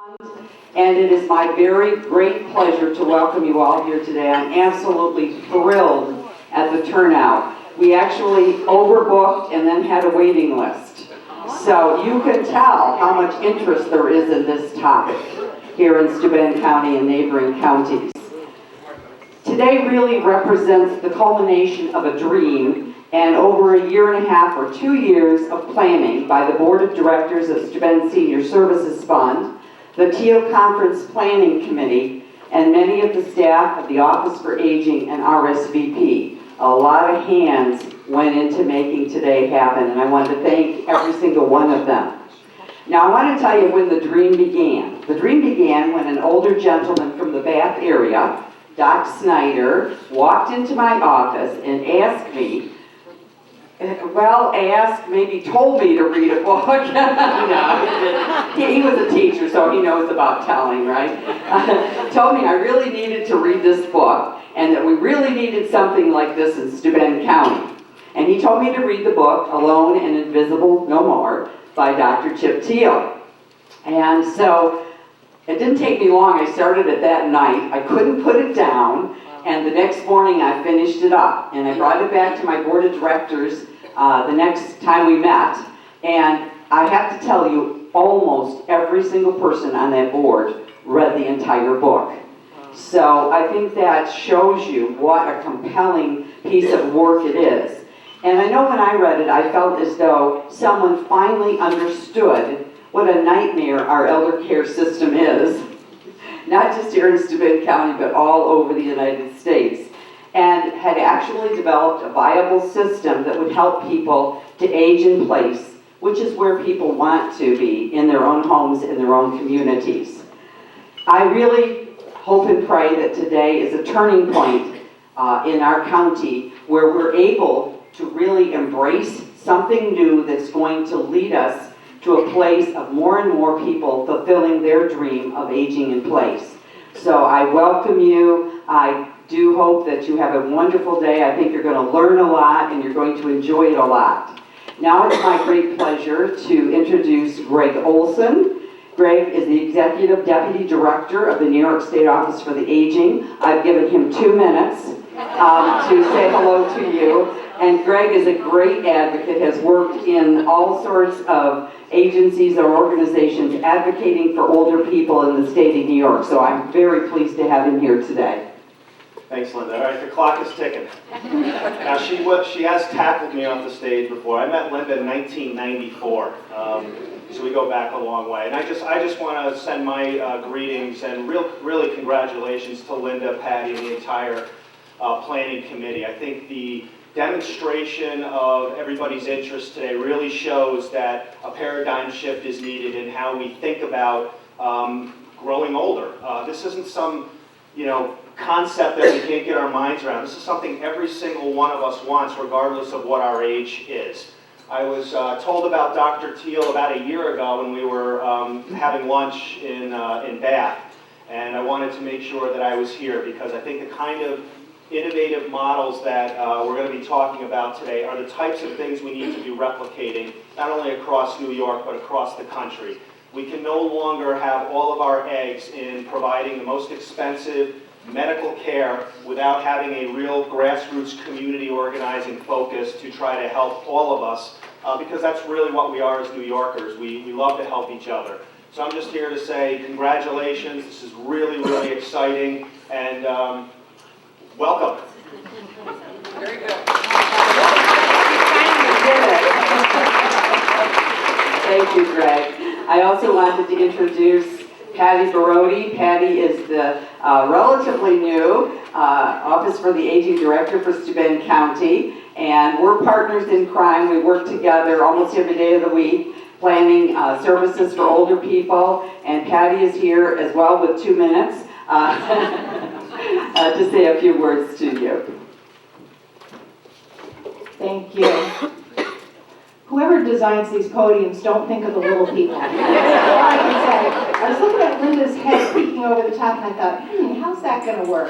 And it is my very great pleasure to welcome you all here today. I'm absolutely thrilled at the turnout. We actually overbooked and then had a waiting list. So you can tell how much interest there is in this topic here in Steuben County and neighboring counties. Today really represents the culmination of a dream and over a year and a half or 2 years of planning by the Board of Directors of Steuben Senior Services Fund, the TEO Conference Planning Committee, and many of the staff of the Office for Aging and RSVP. A lot of hands went into making today happen, and I want to thank every single one of them. Now I want to tell you when the dream began. The dream began when an older gentleman from the Bath area, Doc Snyder, walked into my office and asked me, maybe told me to read a book. No, he was a teacher, so he knows about telling, right? Told me I really needed to read this book and that we really needed something like this in Steuben County. And he told me to read the book, Alone and Invisible No More, by Dr. Chip Teal. And so it didn't take me long. I started it that night. I couldn't put it down. And the next morning I finished it up. And I brought it back to my board of directors the next time we met. And I have to tell you, almost every single person on that board read the entire book. So I think that shows you what a compelling piece of work it is. And I know when I read it, I felt as though someone finally understood what a nightmare our elder care system is, not just here in Steuben County, but all over the United States, and had actually developed a viable system that would help people to age in place, which is where people want to be, in their own homes, in their own communities. I really hope and pray that today is a turning point in our county where we're able to really embrace something new that's going to lead us to a place of more and more people fulfilling their dream of aging in place. So I welcome you. I do hope that you have a wonderful day. I think you're going to learn a lot and you're going to enjoy it a lot. Now it's my great pleasure to introduce Greg Olson. Greg is the Executive Deputy Director of the New York State Office for the Aging. I've given him 2 minutes to say hello to you. And Greg is a great advocate, has worked in all sorts of agencies or organizations advocating for older people in the state of New York. So I'm very pleased to have him here today. Thanks, Linda. All right, the clock is ticking. Now, she has tackled me off the stage before. I met Linda in 1994, so we go back a long way. And I just want to send my greetings and really congratulations to Linda, Patty, and the entire planning committee. I think the demonstration of everybody's interest today really shows that a paradigm shift is needed in how we think about growing older. This isn't some, concept that we can't get our minds around. This is something every single one of us wants, regardless of what our age is. I was told about Dr. Teal about a year ago when we were having lunch in Bath, and I wanted to make sure that I was here because I think the kind of innovative models that we're going to be talking about today are the types of things we need to be replicating, not only across New York, but across the country. We can no longer have all of our eggs in providing the most expensive medical care without having a real grassroots community organizing focus to try to help all of us, because that's really what we are as New Yorkers. We love to help each other. So I'm just here to say congratulations. This is really, really exciting, and welcome. Very good. Thank you, Greg. I also wanted to introduce Patty Barodi. Patty is the relatively new Office for the Aging Director for Steuben County, and we're partners in crime. We work together almost every day of the week, planning services for older people, and Patty is here as well with 2 minutes to say a few words to you. Thank you. Whoever designs these podiums, don't think of the little people. That's all I can say. I was looking at Linda's head peeking over the top, and I thought, how's that going to work?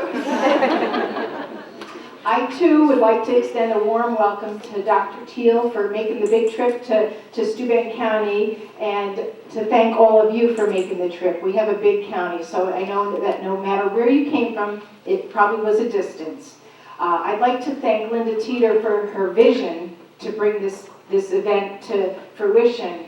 I too would like to extend a warm welcome to Dr. Teal for making the big trip to Steuben County, and to thank all of you for making the trip. We have a big county, so I know that no matter where you came from, it probably was a distance. I'd like to thank Linda Teeter for her vision to bring this event to fruition.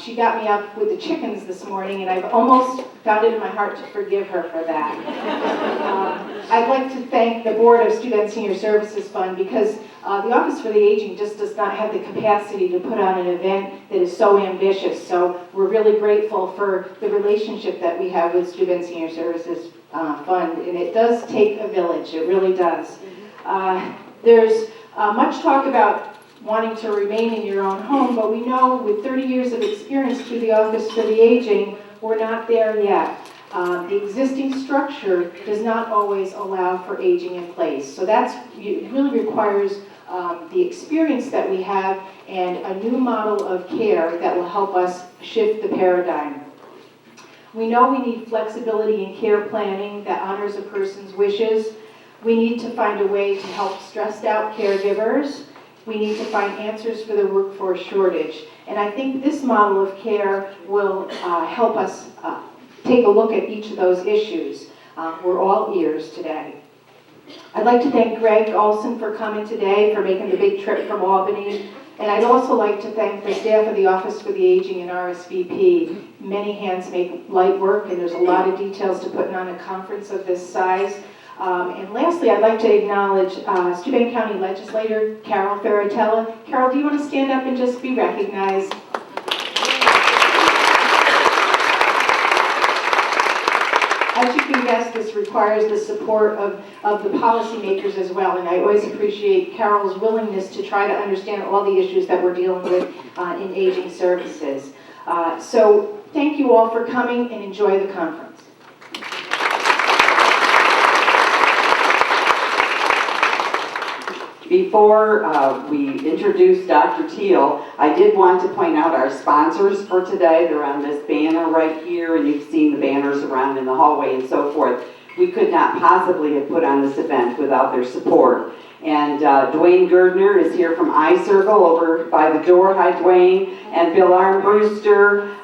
She got me up with the chickens this morning, and I've almost found it in my heart to forgive her for that. I'd like to thank the board of Steuben Senior Services Fund, because the Office for the Aging just does not have the capacity to put on an event that is so ambitious. So we're really grateful for the relationship that we have with Steuben Senior Services Fund, and it does take a village, it really does. There's much talk about wanting to remain in your own home, but we know with 30 years of experience through the Office for the Aging, we're not there yet. The existing structure does not always allow for aging in place. So it really requires the experience that we have and a new model of care that will help us shift the paradigm. We know we need flexibility in care planning that honors a person's wishes. We need to find a way to help stressed out caregivers. We need to find answers for the workforce shortage. And I think this model of care will help us take a look at each of those issues. We're all ears today. I'd like to thank Greg Olson for coming today, for making the big trip from Albany. And I'd also like to thank the staff of the Office for the Aging and RSVP. Many hands make light work, and there's a lot of details to putting on a conference of this size. And lastly, I'd like to acknowledge Steuben County Legislator Carol Ferratella. Carol, do you want to stand up and just be recognized? As you can guess, this requires the support of the policymakers as well, and I always appreciate Carol's willingness to try to understand all the issues that we're dealing with in aging services. So thank you all for coming, and enjoy the conference. Before we introduce Dr. Teal, I did want to point out our sponsors for today. They're on this banner right here, and you've seen the banners around in the hallway and so forth. We could not possibly have put on this event without their support. And Dwayne Girdner is here from iCircle over by the door. Hi, Dwayne. And Bill Armbruster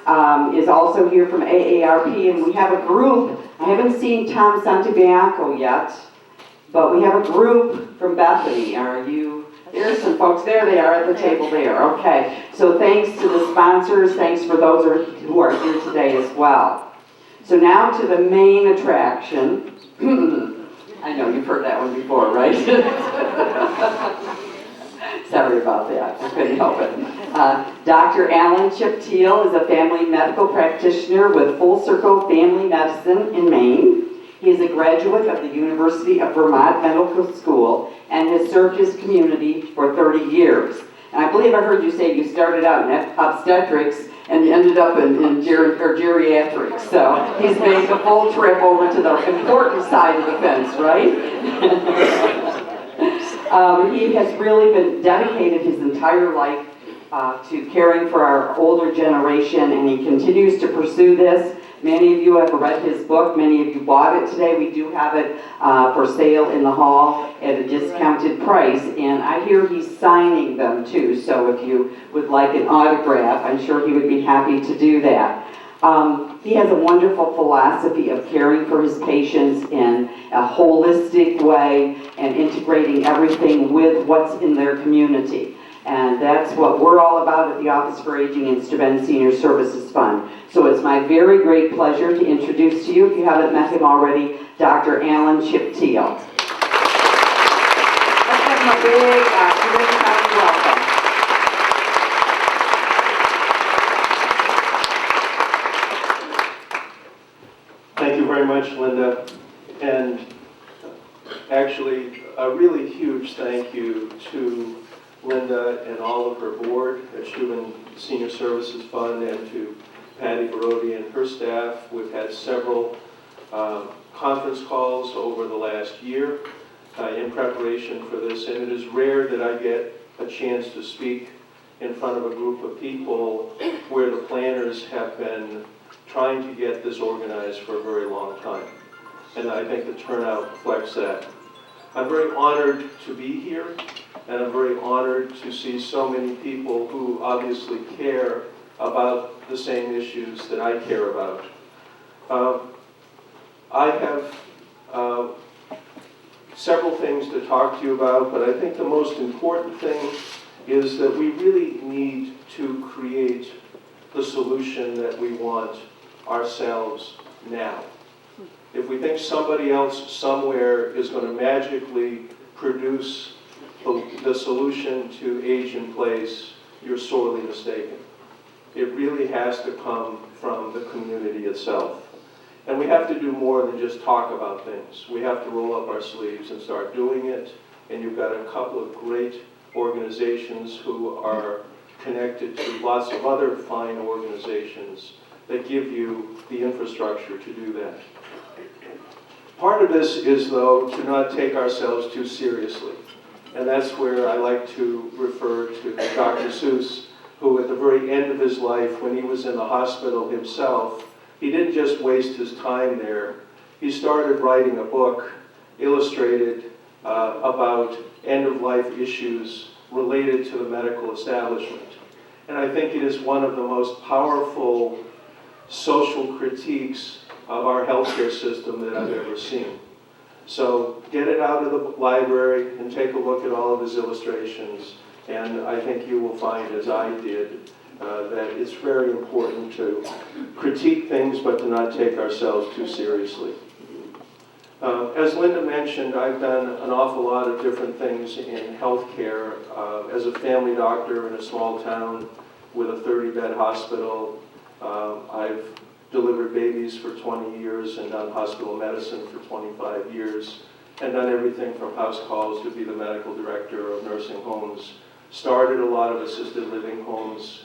is also here from AARP. And we have a group. I haven't seen Tom Santibianco yet, but we have a group from Bethany. Are you? There's some folks. There they are at the table there. Okay. So thanks to the sponsors. Thanks for those who are here today as well. So now to the main attraction. I know you've heard that one before, right? Sorry about that. I couldn't help it. Dr. Alan Chip Teal is a family medical practitioner with Full Circle Family Medicine in Maine. He is a graduate of the University of Vermont Medical School and has served his community for 30 years. And I believe I heard you say you started out in obstetrics and you ended up in geriatrics. So he's made the full trip over to the important side of the fence, right? He has really been dedicated his entire life to caring for our older generation, and he continues to pursue this. Many of you have read his book. Many of you bought it today. We do have it for sale in the hall at a discounted price, and I hear he's signing them too. So if you would like an autograph, I'm sure he would be happy to do that. He has a wonderful philosophy of caring for his patients in a holistic way and integrating everything with what's in their community. And that's what we're all about at the Office for Aging and Steuben Senior Services Fund. So it's my very great pleasure to introduce to you, if you haven't met him already, Dr. Alan Chip Teal. Let's give him a big welcome. Thank you very much, Linda. And actually, a really huge thank you to Linda and all of her board at Steuben Senior Services Fund, and to Patty Barodi and her staff. We've had several conference calls over the last year in preparation for this, and it is rare that I get a chance to speak in front of a group of people where the planners have been trying to get this organized for a very long time. And I think the turnout reflects that. I'm very honored to be here, and I'm very honored to see so many people who obviously care about the same issues that I care about. I have several things to talk to you about, but I think the most important thing is that we really need to create the solution that we want ourselves now. If we think somebody else somewhere is going to magically produce the solution to age in place, you're sorely mistaken. It really has to come from the community itself. And we have to do more than just talk about things. We have to roll up our sleeves and start doing it. And you've got a couple of great organizations who are connected to lots of other fine organizations that give you the infrastructure to do that. Part of this is, though, to not take ourselves too seriously. And that's where I like to refer to Dr. Seuss, who at the very end of his life, when he was in the hospital himself, he didn't just waste his time there. He started writing a book, illustrated, about end-of-life issues related to the medical establishment. And I think it is one of the most powerful social critiques of our healthcare system that I've ever seen. So get it out of the library and take a look at all of his illustrations. And I think you will find, as I did, that it's very important to critique things but to not take ourselves too seriously. As Linda mentioned, I've done an awful lot of different things in healthcare. As a family doctor in a small town with a 30-bed hospital, I've delivered babies for 20 years and done hospital medicine for 25 years, and done everything from house calls to be the medical director of nursing homes. Started a lot of assisted living homes,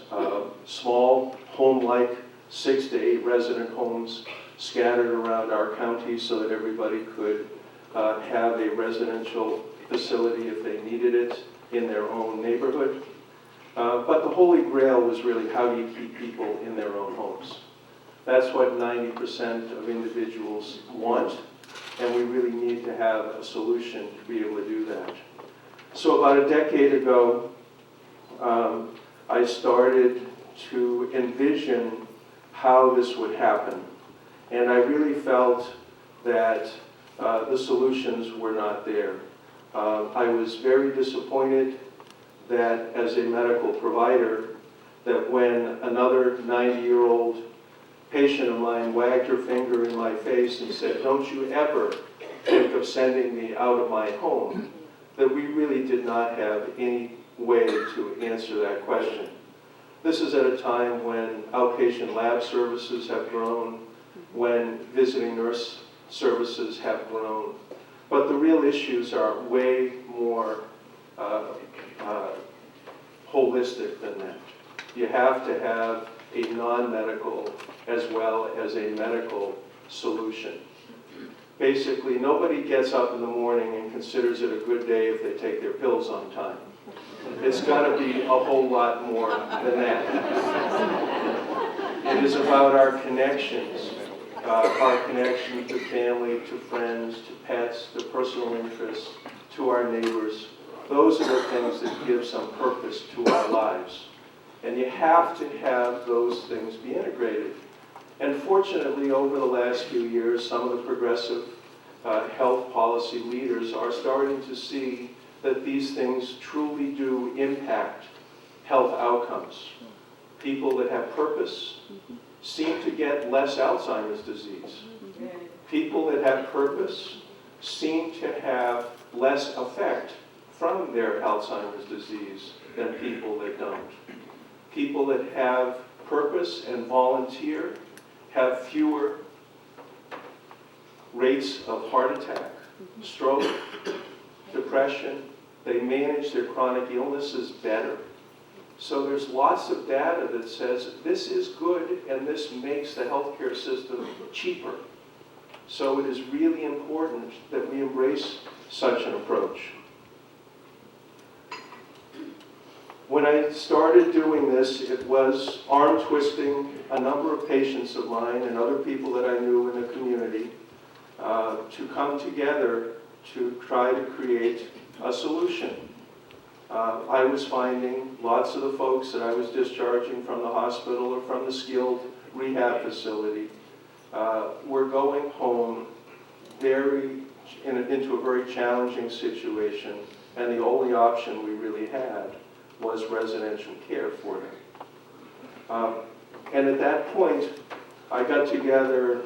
small home-like 6 to 8 resident homes scattered around our county so that everybody could have a residential facility if they needed it in their own neighborhood. But the holy grail was really, how do you keep people in their own homes? That's what 90% of individuals want, and we really need to have a solution to be able to do that. So about a decade ago, I started to envision how this would happen. And I really felt that the solutions were not there. I was very disappointed that as a medical provider, that when another 90-year-old patient of mine wagged her finger in my face and said, "Don't you ever think of sending me out of my home," that we really did not have any way to answer that question. This is at a time when outpatient lab services have grown, when visiting nurse services have grown. But the real issues are way more holistic than that. You have to have a non-medical as well as a medical solution. Basically, nobody gets up in the morning and considers it a good day if they take their pills on time. It's got to be a whole lot more than that. It is about our connections to family, to friends, to pets, to personal interests, to our neighbors. Those are the things that give some purpose to our lives. And you have to have those things be integrated. And fortunately, over the last few years, some of the progressive health policy leaders are starting to see that these things truly do impact health outcomes. People that have purpose seem to get less Alzheimer's disease. People that have purpose seem to have less effect from their Alzheimer's disease than people that don't. People that have purpose and volunteer have fewer rates of heart attack, stroke, depression. They manage their chronic illnesses better. So there's lots of data that says this is good and this makes the healthcare system cheaper. So it is really important that we embrace such an approach. When I started doing this, it was arm-twisting a number of patients of mine and other people that I knew in the community to come together to try to create a solution. I was finding lots of the folks that I was discharging from the hospital or from the skilled rehab facility were going home into a very challenging situation, and the only option we really had was residential care for them. And at that point, I got together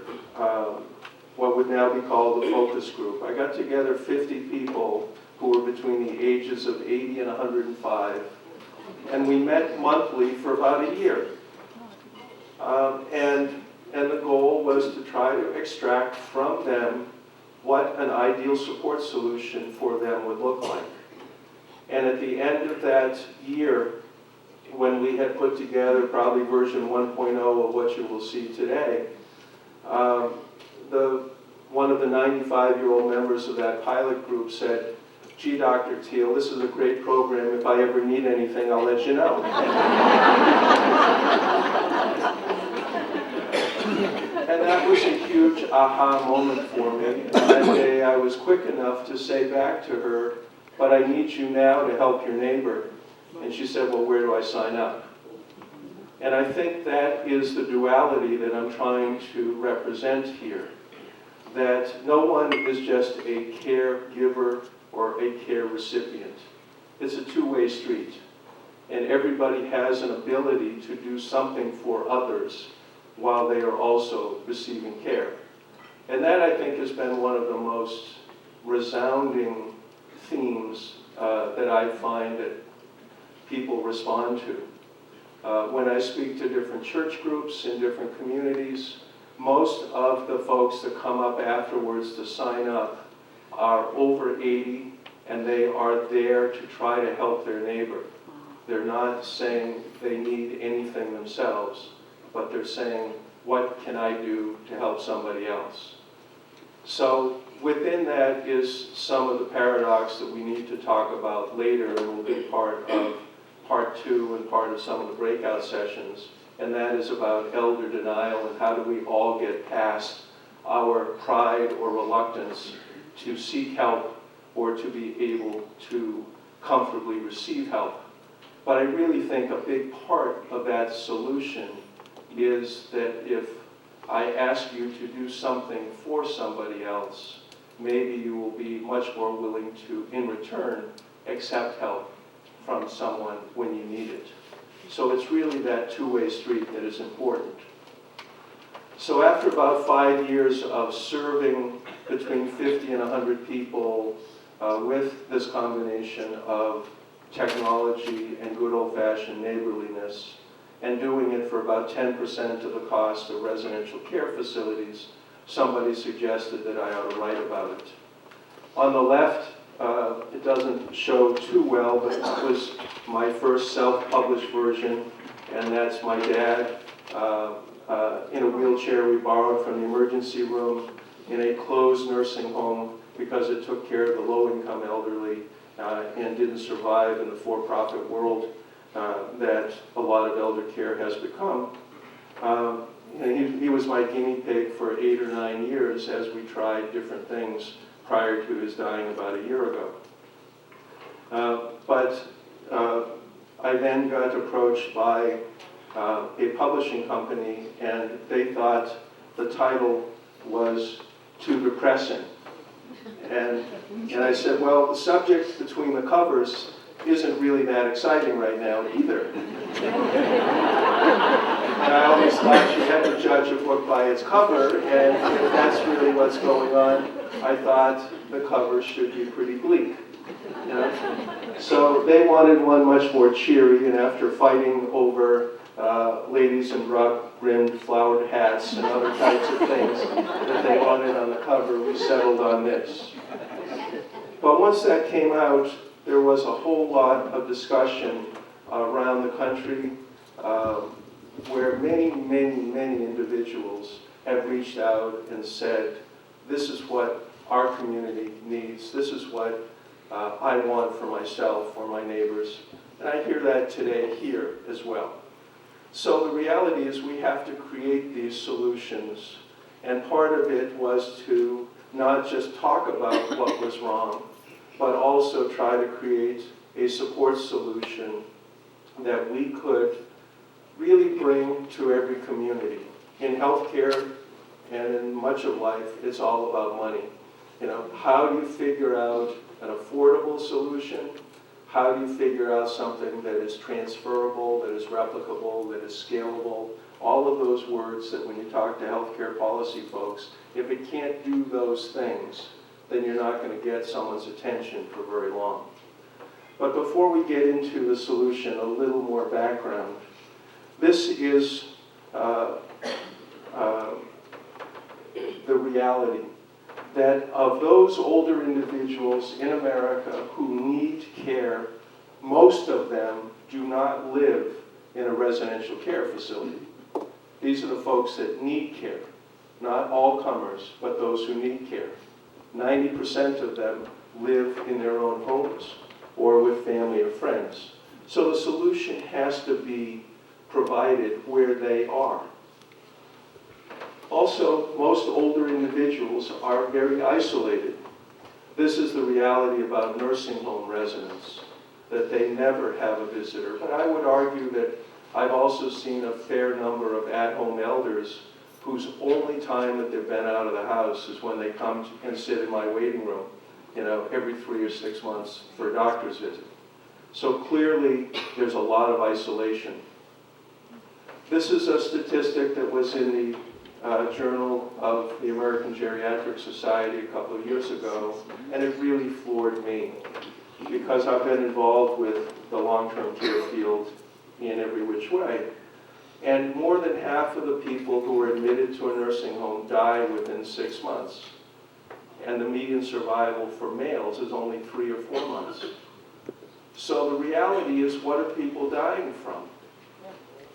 what would now be called the focus group. I got together 50 people who were between the ages of 80 and 105, and we met monthly for about a year. And the goal was to try to extract from them what an ideal support solution for them would look like. And at the end of that year, when we had put together probably version 1.0 of what you will see today, one of the 95-year-old members of that pilot group said, "Gee, Dr. Teal, this is a great program. If I ever need anything, I'll let you know." And that was a huge aha moment for me. And that day I was quick enough to say back to her, "But I need you now to help your neighbor." And she said, "Well, where do I sign up?" And I think that is the duality that I'm trying to represent here. That no one is just a caregiver or a care recipient. It's a two-way street. And everybody has an ability to do something for others while they are also receiving care. And that, I think, has been one of the most resounding themes that I find that people respond to. When I speak to different church groups in different communities, most of the folks that come up afterwards to sign up are over 80, and they are there to try to help their neighbor. They're not saying they need anything themselves, but they're saying, what can I do to help somebody else? So within that is some of the paradox that we need to talk about later, and will be part of part 2 and part of some of the breakout sessions. And that is about elder denial and how do we all get past our pride or reluctance to seek help or to be able to comfortably receive help. But I really think a big part of that solution is that if I ask you to do something for somebody else, maybe you will be much more willing to, in return, accept help from someone when you need it. So it's really that two-way street that is important. So after about 5 years of serving between 50 and 100 people with this combination of technology and good old-fashioned neighborliness, and doing it for about 10% of the cost of residential care facilities, somebody suggested that I ought to write about it. On the left, it doesn't show too well, but it was my first self-published version, and that's my dad in a wheelchair we borrowed from the emergency room in a closed nursing home because it took care of the low-income elderly and didn't survive in the for-profit world that a lot of elder care has become. And he was my guinea pig for 8 or 9 years as we tried different things prior to his dying about a year ago. But I then got approached by a publishing company, and they thought the title was too depressing. And I said, well, the subject between the covers isn't really that exciting right now either. And I always thought you had to judge a book by its cover, and if that's really what's going on, I thought the cover should be pretty bleak. You know? So they wanted one much more cheery, and after fighting over ladies in rock-brimmed flowered hats and other types of things that they wanted on the cover, we settled on this. But once that came out, there was a whole lot of discussion around the country where many individuals have reached out and said, this is what our community needs, this is what I want for myself or my neighbors. And I hear that today here as well. So the reality is we have to create these solutions, and part of it was to not just talk about what was wrong, but also try to create a support solution that we could really bring to every community. In healthcare and in much of life, it's all about money. You know, how do you figure out an affordable solution? How do you figure out something that is transferable, that is replicable, that is scalable? All of those words that when you talk to healthcare policy folks, if it can't do those things, then you're not going to get someone's attention for very long. But before we get into the solution, a little more background. This is the reality that of those older individuals in America who need care, most of them do not live in a residential care facility. These are the folks that need care, not all comers, but those who need care. 90% of them live in their own homes or with family or friends. So the solution has to be provided where they are. Also, most older individuals are very isolated. This is the reality about nursing home residents, that they never have a visitor. But I would argue that I've also seen a fair number of at-home elders whose only time that they've been out of the house is when they come and sit in my waiting room, you know, every 3 or 6 months for a doctor's visit. So clearly, there's a lot of isolation. This is a statistic that was in the Journal of the American Geriatric Society a couple of years ago, and it really floored me because I've been involved with the long-term care field in every which way. And more than half of the people who are admitted to a nursing home die within 6 months. And the median survival for males is only 3 or 4 months. So the reality is, what are people dying from?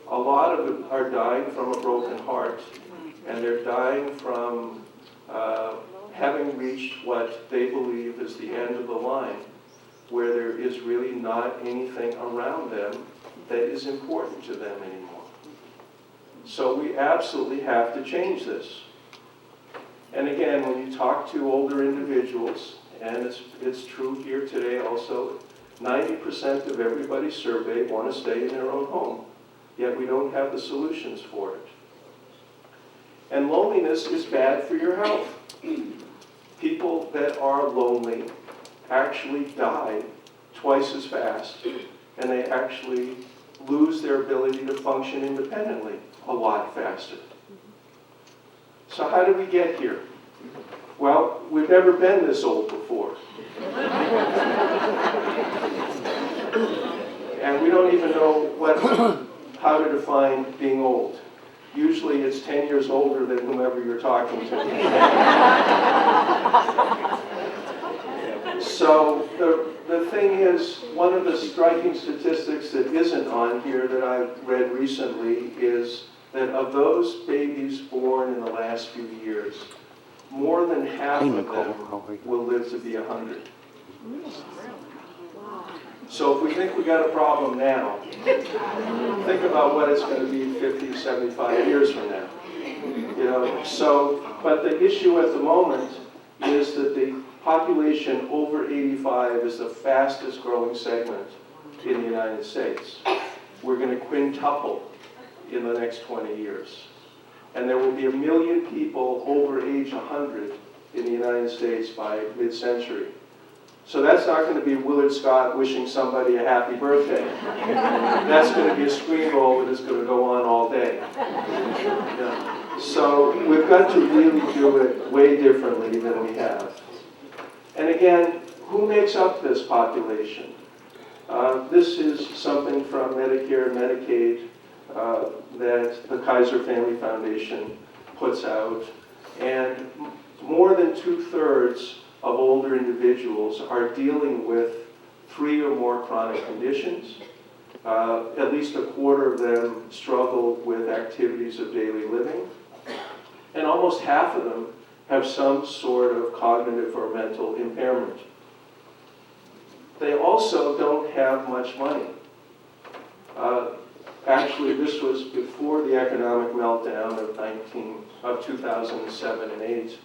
A lot of them are dying from a broken heart, and they're dying from having reached what they believe is the end of the line, where there is really not anything around them that is important to them anymore. So we absolutely have to change this. And again, when you talk to older individuals, and it's true here today also, 90% of everybody surveyed want to stay in their own home, yet we don't have the solutions for it. And loneliness is bad for your health. People that are lonely actually die twice as fast, and they actually lose their ability to function independently a lot faster. So how did we get here? Well, we've never been this old before. And we don't even know how to define being old. Usually it's 10 years older than whomever you're talking to. So the thing is, one of the striking statistics that isn't on here that I've read recently is that of those babies born in the last few years, more than half of them will live to be 100. So if we think we got a problem now, think about what it's going to be 50, 75 years from now. You know, so, but the issue at the moment is that the population over 85 is the fastest growing segment in the United States. We're going to quintuple in the next 20 years. And there will be 1 million people over age 100 in the United States by mid-century. So that's not going to be Willard Scott wishing somebody a happy birthday. That's going to be a screen roll that is going to go on all day. Yeah. So we've got to really do it way differently than we have. And again, who makes up this population? This is something from Medicare and Medicaid that the Kaiser Family Foundation puts out. And more than 2/3 of older individuals are dealing with 3 or more chronic conditions. At least 1/4 of them struggle with activities of daily living. And almost half of them have some sort of cognitive or mental impairment. They also don't have much money. Actually, this was before the economic meltdown of 2007 and 8.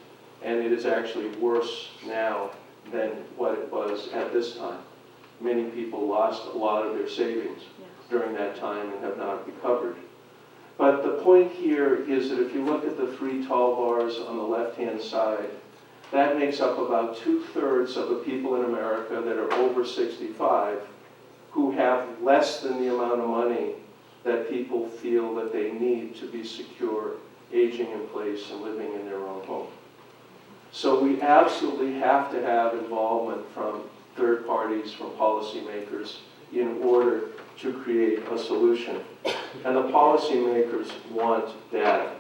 and it is actually worse now than what it was at this time. Many people lost a lot of their savings during that time and have not recovered. But the point here is that if you look at the 3 tall bars on the left-hand side, that makes up about 2/3 of the people in America that are over 65 who have less than the amount of money that people feel that they need to be secure, aging in place, and living in their own home. So we absolutely have to have involvement from third parties, from policymakers, in order to create a solution. And the policymakers want data.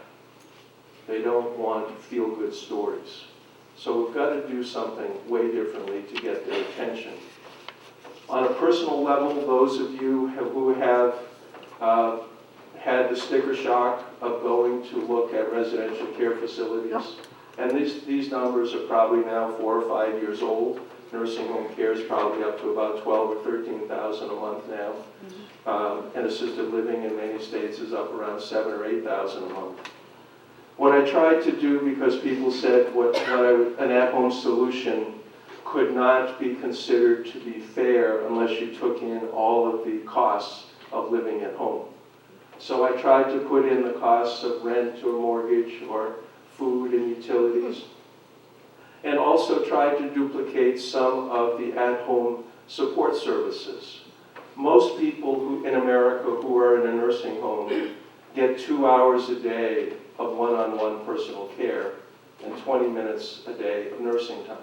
They don't want feel-good stories. So we've got to do something way differently to get their attention. On a personal level, those of you who have had the sticker shock of going to look at residential care facilities, and these numbers are probably now 4 or 5 years old. Nursing home care is probably up to about 12 or 13,000 a month now. And assisted living in many states is up around 7 or 8,000 a month. What I tried to do, because people said an at-home solution could not be considered to be fair unless you took in all of the costs of living at home. So I tried to put in the costs of rent or mortgage or food and utilities, and also tried to duplicate some of the at-home support services. Most people in America who are in a nursing home get 2 hours a day of one-on-one personal care and 20 minutes a day of nursing time.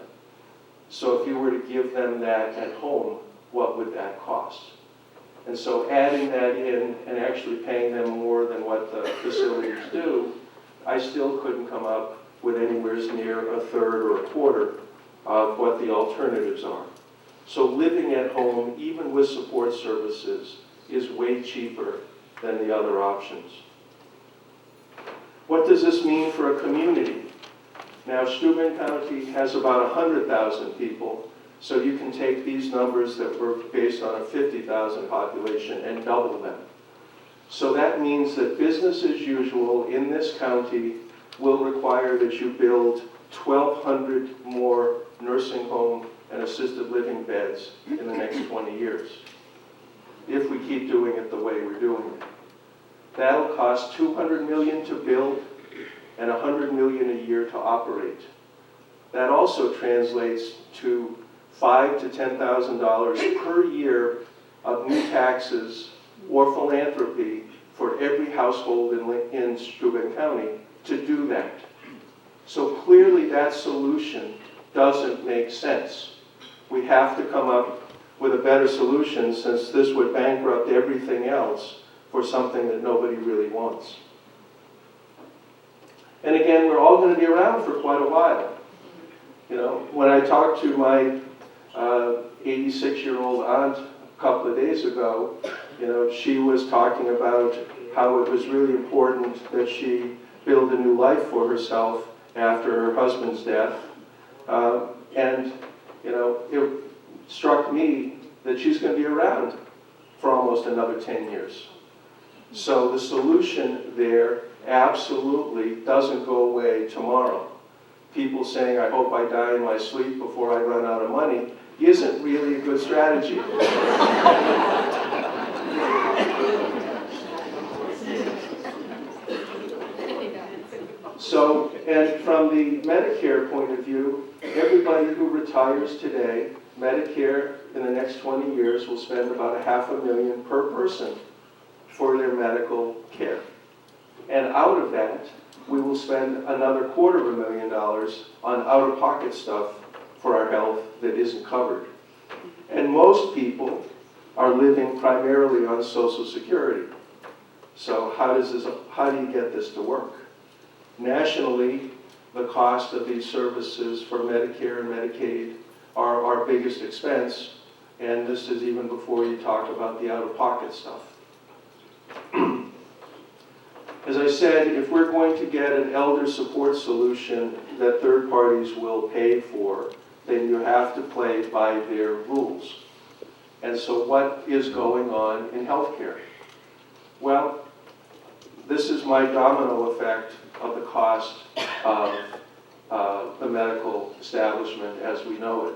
So if you were to give them that at home, what would that cost? And so adding that in and actually paying them more than what the facilities do, I still couldn't come up with anywhere near a third or a quarter of what the alternatives are. So living at home, even with support services, is way cheaper than the other options. What does this mean for a community? Now, Steuben County has about 100,000 people, so you can take these numbers that were based on a 50,000 population and double them. So that means that business as usual in this county will require that you build 1,200 more nursing home and assisted living beds in the next 20 years, if we keep doing it the way we're doing it. That'll cost $200 million to build and $100 million a year to operate. That also translates to $5,000 to $10,000 per year of new taxes or philanthropy for every household in Steuben County to do that. So clearly that solution doesn't make sense. We have to come up with a better solution, since this would bankrupt everything else for something that nobody really wants. And again, we're all going to be around for quite a while. You know, when I talked to my 86-year-old aunt a couple of days ago, you know, she was talking about how it was really important that she build a new life for herself after her husband's death. And, you know, it struck me that she's going to be around for almost another 10 years. So the solution there absolutely doesn't go away tomorrow. People saying, I hope I die in my sleep before I run out of money, isn't really a good strategy. So, and from the Medicare point of view, everybody who retires today, Medicare in the next 20 years will spend about $500,000 per person for their medical care. And out of that, we will spend another $250,000 on out-of-pocket stuff for our health that isn't covered. And most people are living primarily on Social Security. So how do you get this to work? Nationally, the cost of these services for Medicare and Medicaid are our biggest expense, and this is even before you talk about the out-of-pocket stuff. As I said, if we're going to get an elder support solution that third parties will pay for, then you have to play by their rules. And so what is going on in healthcare? Well, this is my domino effect of the cost of the medical establishment as we know it.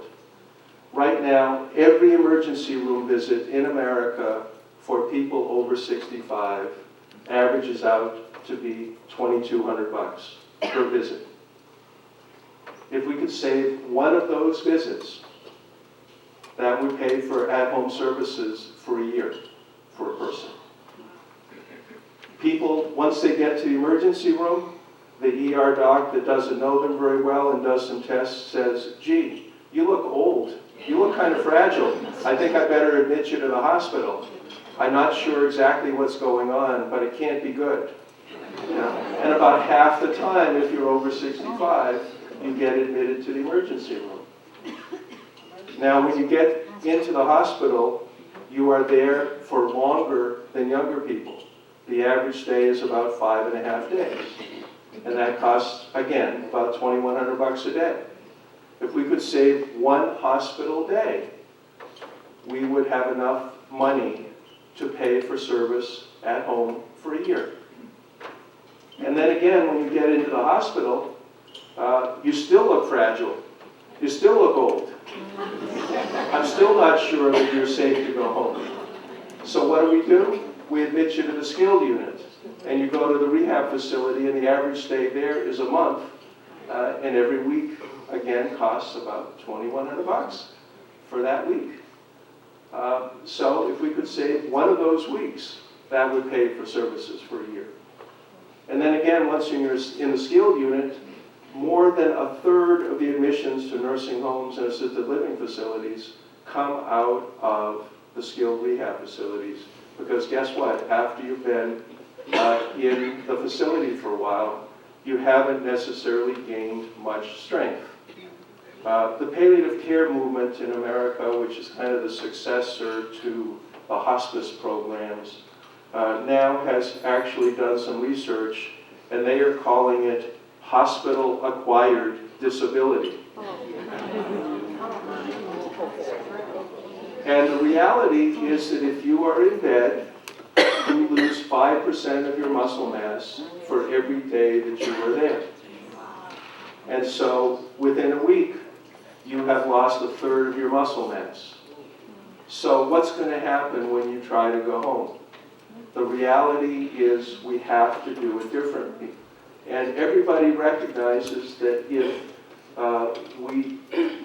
Right now, every emergency room visit in America for people over 65 averages out to be $2,200 per visit. If we could save one of those visits, that would pay for at-home services for a year for a person. People, once they get to the emergency room, the ER doc that doesn't know them very well and does some tests says, gee, you look old. You look kind of fragile. I think I better admit you to the hospital. I'm not sure exactly what's going on, but it can't be good. You know? And about half the time, if you're over 65, you get admitted to the emergency room. Now, when you get into the hospital, you are there for longer than younger people. The average stay is about 5.5 days. And that costs, again, about $2,100 a day. If we could save one hospital day, we would have enough money to pay for service at home for a year. And then again, when you get into the hospital, you still look fragile. You still look old. I'm still not sure that you're safe to go home. So what do? We admit you to the skilled unit. And you go to the rehab facility, and the average stay there is a month. And every week, again, costs about $2,100 for that week. So if we could save one of those weeks, that would pay for services for a year. And then again, once you're in the skilled unit, more than a third of the admissions to nursing homes and assisted living facilities come out of the skilled rehab facilities. Because guess what? After you've been in the facility for a while, you haven't necessarily gained much strength. The palliative care movement in America, which is kind of the successor to the hospice programs, now has actually done some research, and they are calling it hospital-acquired disability. And the reality is that if you are in bed, you lose 5% of your muscle mass for every day that you are there. And so within a week, you have lost a third of your muscle mass. So what's going to happen when you try to go home? The reality is we have to do it differently. And everybody recognizes that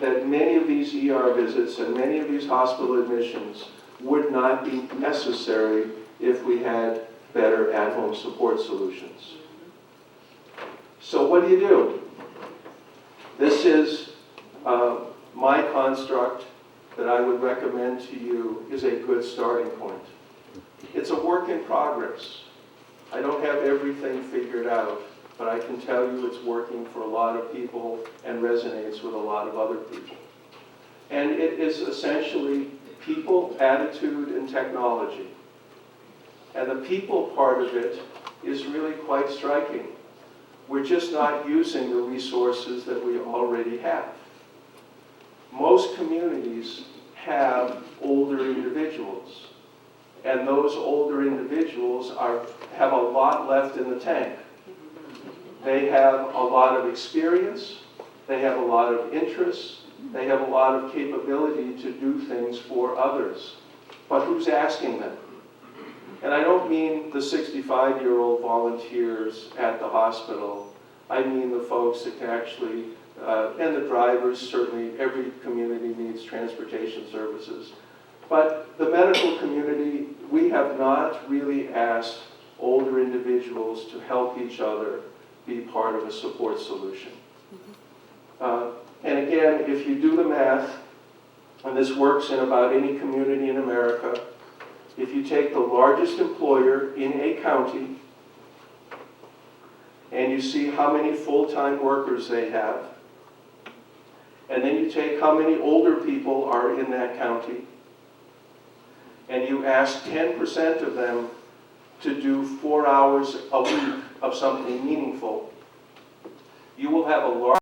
that many of these ER visits and many of these hospital admissions would not be necessary if we had better at-home support solutions. So what do? This is my construct that I would recommend to you is a good starting point. It's a work in progress. I don't have everything figured out, but I can tell you it's working for a lot of people and resonates with a lot of other people. And it is essentially people, attitude, and technology. And the people part of it is really quite striking. We're just not using the resources that we already have. Most communities have older individuals, and those older individuals have a lot left in the tank. They have a lot of experience, they have a lot of interests, they have a lot of capability to do things for others. But who's asking them? And I don't mean the 65-year-old volunteers at the hospital. I mean the folks that can actually, and the drivers, certainly every community needs transportation services. But the medical community, we have not really asked older individuals to help each other be part of a support solution. And again, if you do the math, and this works in about any community in America, if you take the largest employer in a county and you see how many full-time workers they have, and then you take how many older people are in that county, and you ask 10% of them to do 4 hours a week of something meaningful, you will have a large